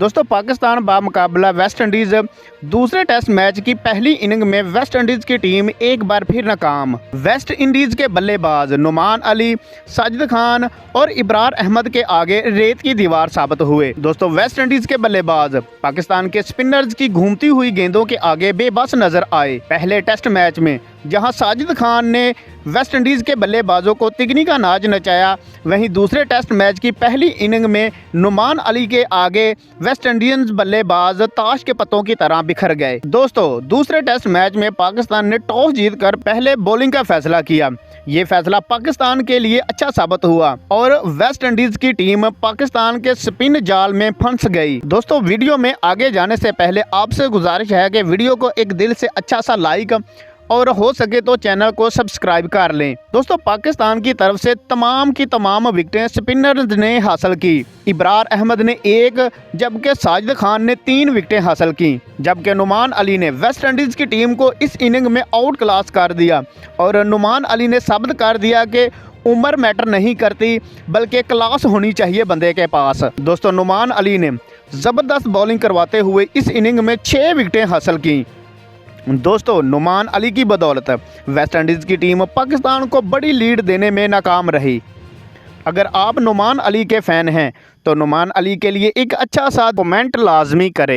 दोस्तों Pakistan बामुकाबला West Indies दूसरे test match की पहली इनिंग में वेस्ट इंडीज़ की टीम एक बार फिर नाकाम। वेस्ट इंडीज़ के बल्लेबाज नुमान अली, साजिद खान और इब्रार अहमद के आगे रेत की दीवार साबित हुए। दोस्तों वेस्ट इंडीज़ के बल्लेबाज पाकिस्तान के स्पिनर्स की घूमती हुई गेंदों के आगे बेबस नजर आए। पहले टेस्ट मैच में जहां साजिद खान ने वेस्ट इंडीज़ के बल्लेबाजों को तिगनी का नाच नचाया, वहीं दूसरे टेस्ट मैच की पहली इनिंग में नुमान अली के आगे वेस्ट इंडीज बल्लेबाज ताश के पत्तों की तरह बिखर गए। दोस्तों दूसरे टेस्ट मैच में पाकिस्तान ने टॉस जीतकर पहले बॉलिंग का फैसला किया। ये फैसला पाकिस्तान के लिए अच्छा साबित हुआ और वेस्ट इंडीज की टीम पाकिस्तान के स्पिन जाल में फंस गई। दोस्तों वीडियो में आगे जाने से पहले आपसे गुजारिश है कि वीडियो को एक दिल से अच्छा सा लाइक और हो सके तो चैनल को सब्सक्राइब कर लें। दोस्तों पाकिस्तान की तरफ से तमाम की तमाम विकेटें स्पिनर्स ने हासिल की। इब्रार अहमद ने 1 जबकि साजिद खान ने 3 विकेटें हासिल की, जबकि नुमान अली ने वेस्ट इंडीज़ की टीम को इस इनिंग में आउट क्लास कर दिया और नुमान अली ने साबित कर दिया कि उम्र मैटर नहीं करती बल्कि क्लास होनी चाहिए बंदे के पास। दोस्तों नुमान अली ने ज़बरदस्त बॉलिंग करवाते हुए इस इनिंग में 6 विकेटें हासिल की। दोस्तों नुमान अली की बदौलत वेस्ट इंडीज़ की टीम पाकिस्तान को बड़ी लीड देने में नाकाम रही। अगर आप नुमान अली के फ़ैन हैं तो नुमान अली के लिए एक अच्छा सा कमेंट लाजमी करें।